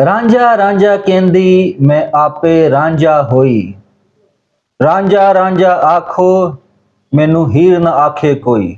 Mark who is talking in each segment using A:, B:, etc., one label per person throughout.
A: ਰਾਂਝਾ ਰਾਂਝਾ ਕਹਿੰਦੀ ਮੈਂ ਆਪੇ ਰਾਂਝਾ ਹੋਈ। ਰਾਂਝਾ ਰਾਂਝਾ ਆਖੋ ਮੈਨੂੰ ਹੀਰ ਨਾ ਆਖੇ ਕੋਈ।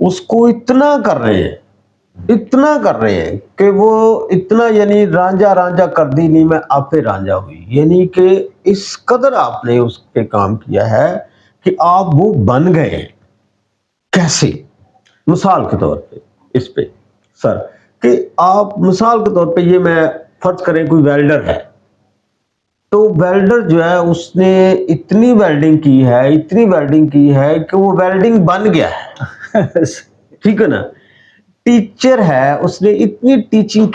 B: اس کو اتنا کر رہے ہیں کہ وہ اتنا یعنی رانجھا رانجھا کر دی نہیں میں آپ پہ رانجھا ہوئی، یعنی کہ اس قدر آپ نے اس پہ کام کیا ہے کہ آپ وہ بن گئے۔ کیسے؟ مثال کے طور پہ اس پہ سر کہ آپ مثال کے طور پہ یہ میں فرض کریں کوئی ویلڈر ہے، تو ویلڈر جو ہے اس نے اتنی ویلڈنگ کی ہے کہ وہ ویلڈنگ بن گیا ہے، ٹھیک ہے نا۔ ٹیچر ہے، اس نے اتنی ٹیچنگ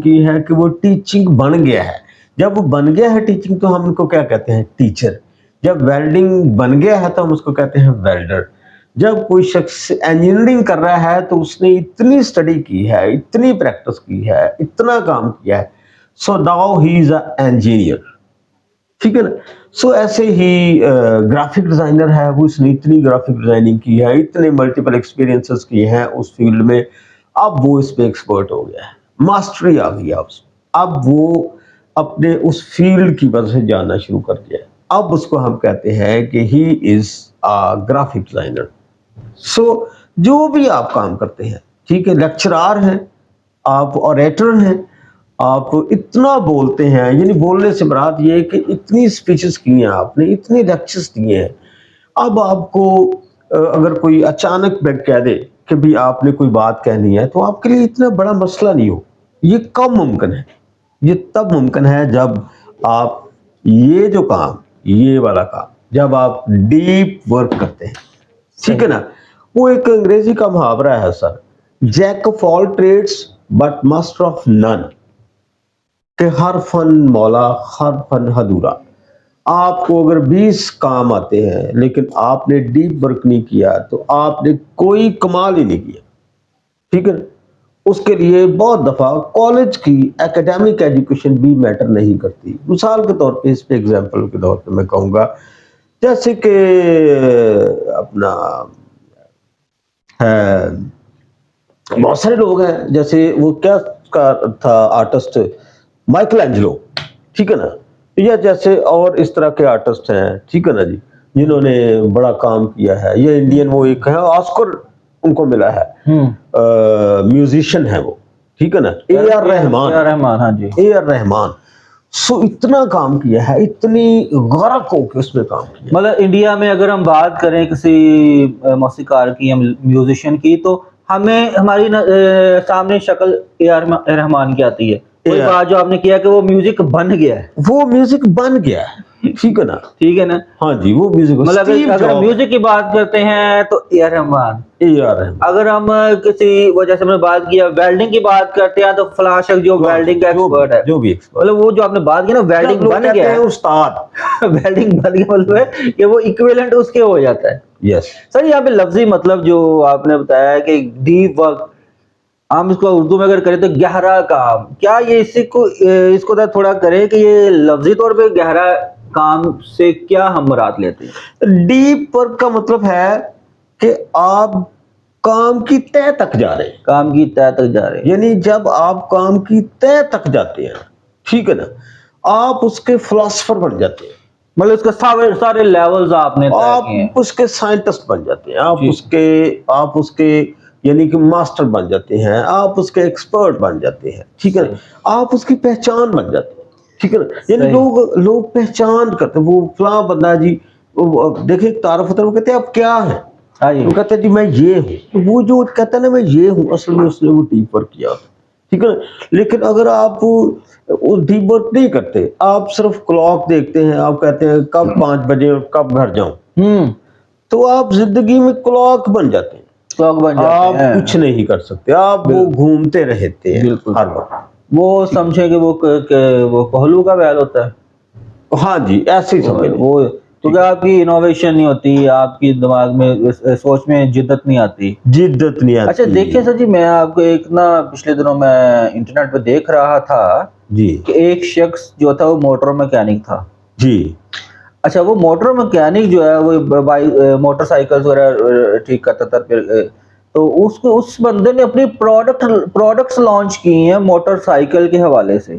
B: کی ہے کہ وہ ٹیچنگ بن گیا ہے۔ جب وہ بن گیا ہے ٹیچنگ تو ہم ان کو کیا کہتے ہیں؟ ٹیچر۔ جب ویلڈنگ بن گیا ہے تو ہم اس کو کہتے ہیں ویلڈر۔ جب کوئی شخص انجینئرنگ کر رہا ہے تو اس نے اتنی اسٹڈی کی ہے، اتنی پریکٹس کی ہے، اتنا کام کیا ہے، so now he is a engineer, ٹھیک ہے نا۔ سو ایسے ہی گرافک ڈیزائنر ہے، وہ اس نے اتنی گرافک ڈیزائننگ کی ہے، اتنے ملٹیپل ایکسپیرینسز کیے ہیں اس فیلڈ میں، اب وہ اس پہ ایکسپرٹ ہو گیا ہے، ماسٹری آ گئی آپ سے۔ اب وہ اپنے اس فیلڈ کی وجہ سے جاننا شروع کر دیا ہے، اب اس کو ہم کہتے ہیں کہ ہی از گرافک ڈیزائنر۔ سو جو بھی آپ کام کرتے ہیں، ٹھیک ہے، لیکچرار ہیں آپ، اوریٹر ہیں آپ، اتنا بولتے ہیں، یعنی بولنے سے مراد یہ ہے کہ اتنی اسپیچز کی ہیں آپ نے، اتنے لیکچرز دیے ہیں۔ اب آپ کو اگر کوئی اچانک کہہ دے کہ بھی آپ نے کوئی بات کہنی ہے تو آپ کے لیے اتنا بڑا مسئلہ نہیں ہو، یہ کم ممکن ہے۔ یہ تب ممکن ہے جب آپ یہ جو کام، یہ والا کام جب آپ ڈیپ ورک کرتے ہیں، ٹھیک ہے نا۔ وہ ایک انگریزی کا محاورہ ہے sir, jack of all trades but master of none, کہ ہر فن مولا ہر فن ادھورا۔ آپ کو اگر 20 کام آتے ہیں لیکن آپ نے ڈیپ ورک نہیں کیا تو آپ نے کوئی کمال ہی نہیں کیا، ٹھیک ہے نا۔ اس کے لیے بہت دفعہ کالج کی اکیڈیمک ایجوکیشن بھی میٹر نہیں کرتی۔ مثال کے طور پہ اس پہ ایگزامپل کے طور پہ میں کہوں گا، جیسے کہ اپنا ہے، بہت سارے لوگ ہیں، جیسے وہ کیا تھا آرٹسٹ مائیکل اینجلو، ٹھیک ہے نا، یا جیسے اور اس طرح کے آرٹسٹ ہیں، ٹھیک ہے نا جی، جنہوں نے بڑا کام کیا ہے۔ یہ انڈین وہ ایک ہے، آسکر ان کو ملا ہے، میوزیشین ہے وہ، ٹھیک ہے نا، اے آر رحمان،
A: ہاں جی،
B: اے آر رحمان۔ سو اتنا کام کیا ہے، اتنی غرق ہو کے اس میں کام کیا۔
A: مطلب انڈیا میں اگر ہم بات کریں کسی موسیقار کی یا میوزیشین کی تو ہمیں ہماری سامنے شکل اے آر رحمان کی آتی ہے۔ کوئی بات جو آپ نے کیا کہ وہ میوزک بن گیا ہے،
B: وہ میوزک بن گیا ہے، ٹھیک ہے نا،
A: ٹھیک ہے نا۔
B: ہاں جی، وہ میوزک
A: مطلب اگر میوزک کی بات کرتے ہیں تو اے آر رحمان، اگر ہم کسی وجہ سے ہم نے بات کیا ویلڈنگ کی بات کرتے ہیں تو فلاں شخص جو ویلڈنگ کا ایکسپرٹ ہے،
B: جو بھی
A: مطلب وہ جو آپ نے بات کی نا ویلڈنگ بن گیا ہے،
B: استاد
A: ویلڈنگ بن گیا مطلب ہے کہ وہ ایکویلنٹ اس کے ہو جاتا ہے۔
B: یس
A: سر یہاں پہ لفظی مطلب جو آپ نے بتایا ہے کہ ڈیپ ورک، ہم اس کو اردو میں اگر کریں تو گہرا کام، کیا یہ اس کو تھوڑا کریں کہ یہ لفظی طور پہ گہرا کام سے کیا ہم مراد لیتے ہیں؟
B: ڈیپ ورک کا مطلب ہے کہ آپ کام کی تہ تک جا رہے ہیں،
A: کام کی تہ تک جا رہے ہیں،
B: یعنی جب آپ کام کی تہ تک جاتے ہیں، ٹھیک ہے نا، آپ اس کے فلاسفر بن جاتے ہیں،
A: مطلب اس کے سارے لیولز آپ نے طے کیے ہیں،
B: آپ اس کے سائنٹسٹ بن جاتے ہیں، آپ اس کے یعنی کہ ماسٹر بن جاتے ہیں، آپ اس کے ایکسپرٹ بن جاتے ہیں، ٹھیک ہے نا، آپ اس کی پہچان بن جاتے ہیں، ٹھیک ہے نا۔ یعنی لوگ پہچان کرتے ہیں، وہ فلاں بندہ جی، دیکھیں تعارف ہوتا ہے، وہ کہتے ہیں آپ کیا ہیں، وہ کہتے ہیں جی میں یہ ہوں، وہ جو کہتا ہے نا میں یہ ہوں، اصل میں اس نے وہ ڈیپ ورک کیا ہوتا ہے، ٹھیک ہے نا۔ لیکن اگر آپ ڈیپ ورک نہیں کرتے، آپ صرف کلاک دیکھتے ہیں، آپ کہتے ہیں کب 5 بجے اور کب گھر جاؤں، تو آپ زندگی میں کلاک بن جاتے ہیں، آپ کچھ نہیں کر سکتے، آپ وہ گھومتے رہتے ہیں ہر وقت،
A: وہ سمجھے کہ وہ کوہلو کا بیل ہوتا ہے،
B: ہاں جی ایسے ہی سمجھ
A: وہ کیونکہ آپ کی انوویشن نہیں ہوتی، آپ کی دماغ میں سوچ میں جدت نہیں آتی۔ اچھا دیکھیں سر جی، میں آپ کو ایک نا پچھلے دنوں میں انٹرنیٹ پہ دیکھ رہا تھا
B: جی
A: کہ ایک شخص جو تھا وہ موٹر میکینک تھا
B: جی۔
A: اچھا وہ موٹر میکینک جو ہے وہ موٹر سائیکل وغیرہ ٹھیک کرتا تھا، تو اس بندے نے اپنی پروڈکٹس لانچ کی ہیں موٹر سائیکل کے حوالے سے،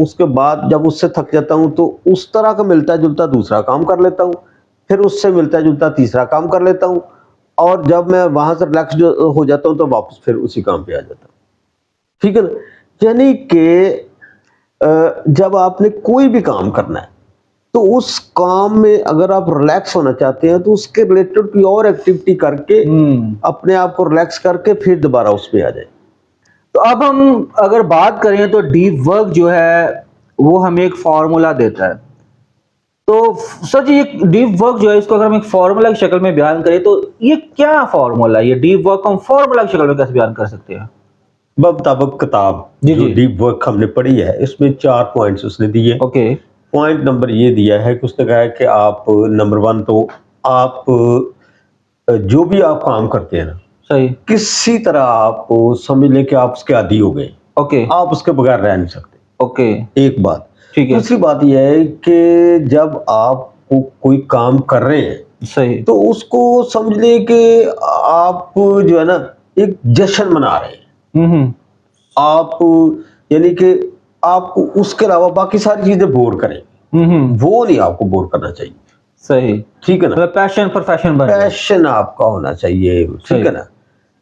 B: اس کے بعد جب اس سے تھک جاتا ہوں تو اس طرح کا ملتا جلتا دوسرا کام کر لیتا ہوں, پھر اس سے ملتا جلتا تیسرا کام کر لیتا ہوں, اور جب میں وہاں سے ریلیکس ہو جاتا ہوں تو واپس پھر اسی کام پہ آ جاتا ہوں. ٹھیک ہے نا. یعنی کہ جب آپ نے کوئی بھی کام کرنا ہے تو اس کام میں اگر آپ ریلیکس ہونا چاہتے ہیں تو اس کے ریلیٹڈ کوئی اور ایکٹیویٹی کر کے اپنے آپ کو ریلیکس کر کے پھر دوبارہ اس پہ آ جائیں.
A: تو اب ہم اگر بات کریں تو ڈیپ ورک جو ہے وہ ہمیں ایک فارمولا دیتا ہے. تو سر جی یہ ڈیپ ورک جو ہے اس کو اگر ہم ایک فارمولا کی شکل میں بیان کریں تو یہ کیا فارمولا ہے؟ یہ ڈیپ ورک ہم فارمولا کی شکل میں کیسے بیان کر سکتے ہیں؟
B: مطابق کتاب جو ڈیپ ورک ہم نے پڑھی ہے اس میں 4 پوائنٹس اس نے دیے.
A: اوکے.
B: پوائنٹ نمبر یہ دیا ہے کہ اس نے کہا ہے کہ آپ نمبر 1 تو آپ جو بھی آپ کام کرتے ہیں نا
A: صحیح,
B: کسی طرح آپ سمجھ لیں کہ آپ اس کے عادی ہو گئے.
A: اوکے.
B: آپ اس کے بغیر رہ نہیں سکتے.
A: اوکے.
B: ایک بات.
A: ٹھیک ہے.
B: دوسری بات یہ ہے کہ جب آپ کوئی کام کر رہے ہیں
A: صحیح,
B: تو اس کو سمجھ لیں کہ آپ جو ہے نا ایک جشن منا رہے ہیں. آپ یعنی کہ آپ کو اس کے علاوہ باقی ساری چیزیں بور کریں, وہ نہیں آپ کو بور کرنا چاہیے.
A: صحیح,
B: ٹھیک ہے نا.
A: پیشن پروفیشن
B: پیشن آپ کا ہونا چاہیے. ٹھیک ہے نا.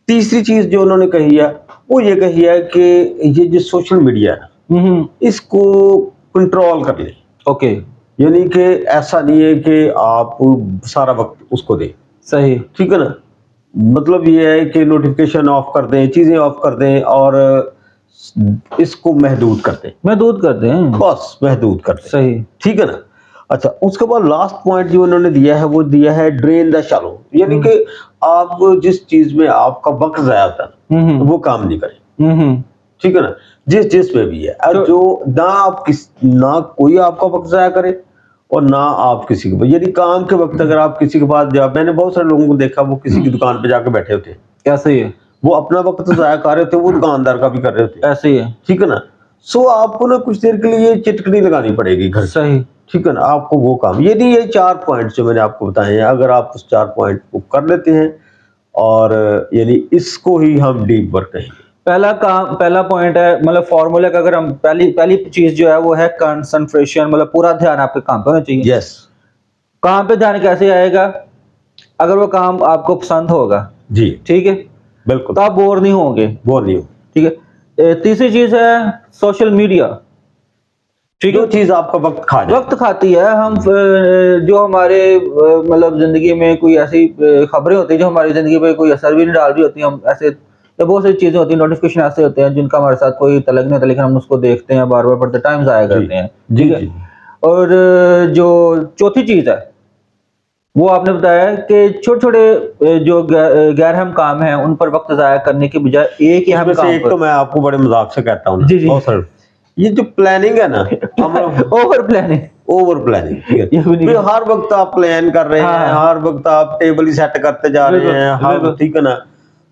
B: تیسری چیز جو انہوں نے کہی ہے وہ یہ کہی ہے کہ یہ جو سوشل میڈیا ہے اس کو کنٹرول کر لیں.
A: اوکے.
B: یعنی کہ ایسا نہیں ہے کہ آپ سارا وقت اس کو دیں.
A: صحیح.
B: ٹھیک ہے نا. مطلب یہ ہے کہ نوٹیفیکیشن آف کر دیں, چیزیں آف کر دیں اور اس کو محدود کر دیں.
A: محدود کر دیں,
B: بس محدود کر دیں.
A: صحیح.
B: ٹھیک ہے نا. اچھا اس کے بعد لاسٹ پوائنٹ جو انہوں نے دیا ہے وہ دیا ہے ڈرین دا شالو. یعنی کہ آپ جس چیز میں آپ کا وقت ضائع ہوتا ہے وہ کام نہیں کریں. ٹھیک ہے نا. جس میں بھی ہے, اور جو نہ کوئی آپ کا وقت ضائع کرے اور نہ آپ کسی کے, یعنی کام کے وقت اگر آپ کسی کے پاس جا, میں نے بہت سارے لوگوں کو دیکھا وہ کسی کی دکان پہ جا کے بیٹھے ہوتے ہیں.
A: کیسے ہی ہے,
B: وہ اپنا وقت تو ضائع کر رہے تھے, وہ دکاندار کا بھی کر رہے ہوتے.
A: ایسے ہی ہے.
B: ٹھیک ہے نا. سو آپ کو نا کچھ دیر کے لیے چٹکنی لگانی پڑے گی گھر.
A: صحیح.
B: ٹھیک ہے نا. آپ کو وہ کام, یہ نہیں, یہ 4 پوائنٹ جو میں نے آپ کو بتائے ہیں, اگر آپ اس 4 پوائنٹ کو کر لیتے ہیں اور یعنی اس کو ہی ہم ڈیپ ورک کہیں گے.
A: پہلا پوائنٹ ہے مطلب فارمولہ کا, اگر ہم پہلی چیز جو ہے وہ ہے کنسنٹریشن, مطلب پورا دھیان آپ کے کام پہ ہونا چاہیے.
B: یس.
A: کام پہ دھیان کیسے آئے گا؟ اگر وہ کام آپ کو پسند ہوگا.
B: جی
A: ٹھیک ہے,
B: بالکل,
A: تو آپ بور نہیں ہوں گے.
B: بور نہیں ہو.
A: ٹھیک ہے. تیسری چیز ہے سوشل میڈیا. ٹھیک ہے,
B: جو چیز آپ کا وقت کھا جائے,
A: وقت کھاتی ہے. ہم جو ہمارے مطلب زندگی میں کوئی ایسی خبریں ہوتی ہیں جو ہماری زندگی پہ کوئی اثر بھی نہیں ڈال رہی ہوتی, ہم ایسے بہت ساری چیزیں ہوتی ہیں, نوٹیفیکیشن ایسے ہوتے ہیں جن کا ہمارے ساتھ کوئی تعلق نہیں ہوتا, لیکن ہم اس کو دیکھتے ہیں, بار بار پڑھتے, ٹائم ضائع کرتے ہیں. ٹھیک ہے. اور جو چوتھی چیز ہے وہ آپ نے بتایا کہ چھوٹے چھوٹے جو غیر اہم کام ہیں ان پر وقت ضائع کرنے کے بجائے ایک ہی اہم کام
B: ایک تو میں آپ کو بڑے مذاق سے کہتا ہوں.
A: جی جی,
B: یہ جو پلاننگ ہے نا,
A: اوور پلاننگ,
B: ہر وقت آپ پلان کر رہے ہیں, ہر وقت آپ ٹیبل ہی سیٹ کرتے جا رہے ہیں. ٹھیک ہے نا.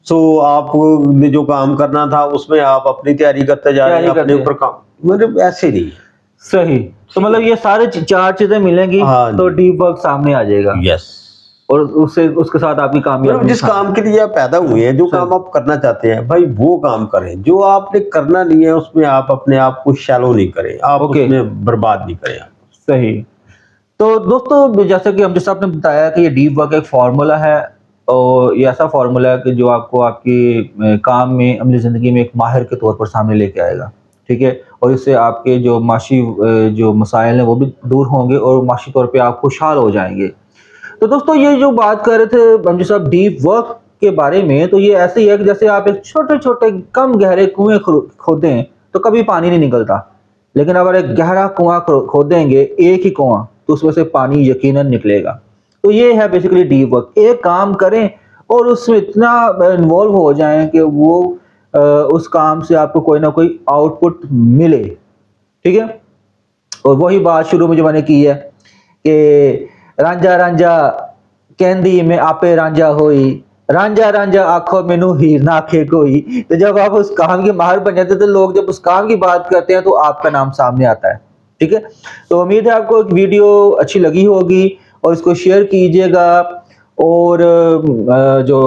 B: سو آپ نے جو کام کرنا تھا اس میں آپ اپنی تیاری کرتے جا رہے ہیں, اپنے اوپر کام, مطلب ایسے نہیں.
A: صحیح. تو مطلب یہ سارے 4 چیزیں ملیں گی تو ڈیپ ورک سامنے آ جائے گا.
B: یس.
A: اور اس کے ساتھ آپ کی کامیابی,
B: جس کام کے لیے آپ پیدا ہوئے ہیں, جو کام آپ کرنا چاہتے ہیں بھائی وہ کام کریں. جو آپ نے کرنا نہیں ہے اس میں آپ اپنے آپ کو شیلو نہیں کریں, آپ اس میں برباد نہیں کریں.
A: صحیح. تو دوستو جیسا کہ ہم جیسا آپ نے بتایا کہ یہ ڈیپ ورک ایک فارمولا ہے, اور یہ ایسا فارمولا ہے کہ جو آپ کو آپ کی کام میں, عملی زندگی میں ایک ماہر کے طور پر سامنے لے کے آئے گا. ٹھیک ہے. اور اس سے آپ کے جو معاشی جو مسائل ہیں وہ بھی دور ہوں گے اور معاشی طور پہ آپ خوشحال ہو جائیں گے. تو دوستو یہ جو بات کر رہے تھے بنجی صاحب ڈیپ ورک کے بارے میں, تو یہ ایسے ہی ہے کہ جیسے آپ ایک چھوٹے چھوٹے کم گہرے کنویں کھودیں تو کبھی پانی نہیں نکلتا, لیکن اگر ایک گہرا کنواں کھودیں گے, ایک ہی کنواں, تو اس میں سے پانی یقیناً نکلے گا. تو یہ ہے بیسیکلی ڈیپ ورک. ایک کام کریں اور اس میں اتنا انوالو ہو جائیں کہ وہ اس کام سے آپ کو کوئی نہ کوئی آؤٹ پٹ ملے. ٹھیک ہے. اور وہی بات شروع میں جو میں نے کی ہے کہ رانجا رانجا کہندی میں آپے رانجا ہوئی, رانجا رانجا آنکھوں میں نو ہیر نہ کھے کوئی. تو جب آپ اس کام کے ماہر بن جاتے ہیں تو لوگ جب اس کام کی بات کرتے ہیں تو آپ کا نام سامنے آتا ہے. ٹھیک ہے. تو امید ہے آپ کو ایک ویڈیو اچھی لگی ہوگی اور اس کو شیئر کیجئے گا, اور جو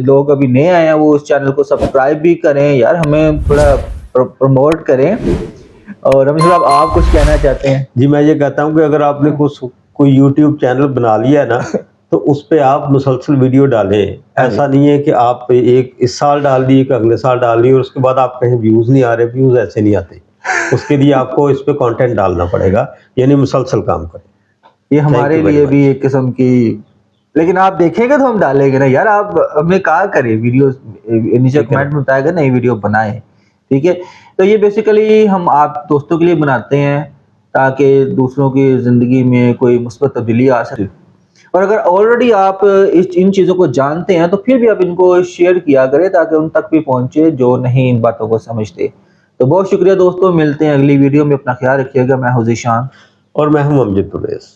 A: لوگ ابھی نئے آئے ہیں وہ اس چینل کو سبسکرائب بھی کریں, یار ہمیں تھوڑا پروموٹ کریں. اور رمیش صاحب آپ کچھ کہنا چاہتے ہیں؟
B: جی میں یہ کہتا ہوں کہ اگر آپ نے کوئی یوٹیوب چینل بنا لیا ہے نا تو اس پہ آپ مسلسل ویڈیو ڈالیں. ایسا نہیں ہے کہ آپ ایک اس سال ڈال دی ایک اگلے سال ڈال دی اور اس کے بعد آپ کہیں ویوز نہیں آ رہے. ویوز ایسے نہیں آتے. اس کے لیے آپ کو اس پہ کانٹینٹ ڈالنا پڑے گا, یعنی مسلسل کام کریں.
A: یہ ہمارے لیے بھی ایک قسم کی, لیکن آپ دیکھیں گے تو ہم ڈالیں گے نا یار. آپ ہمیں کہا کریں ویڈیوز نیچے کمنٹ میں بتائے گا نئی ویڈیو بنائیں, ٹھیک ہے. تو یہ بیسیکلی ہم آپ دوستوں کے لیے بناتے ہیں تاکہ دوسروں کی زندگی میں کوئی مثبت تبدیلی آ سکے. اور اگر آلریڈی آپ ان چیزوں کو جانتے ہیں تو پھر بھی آپ ان کو شیئر کیا کریں تاکہ ان تک بھی پہنچے جو نہیں ان باتوں کو سمجھتے. تو بہت شکریہ دوستوں, ملتے ہیں اگلی ویڈیو میں. اپنا خیال رکھیے گا. میں ہوں ذیشان
B: اور میں ہوں امجد پرویز.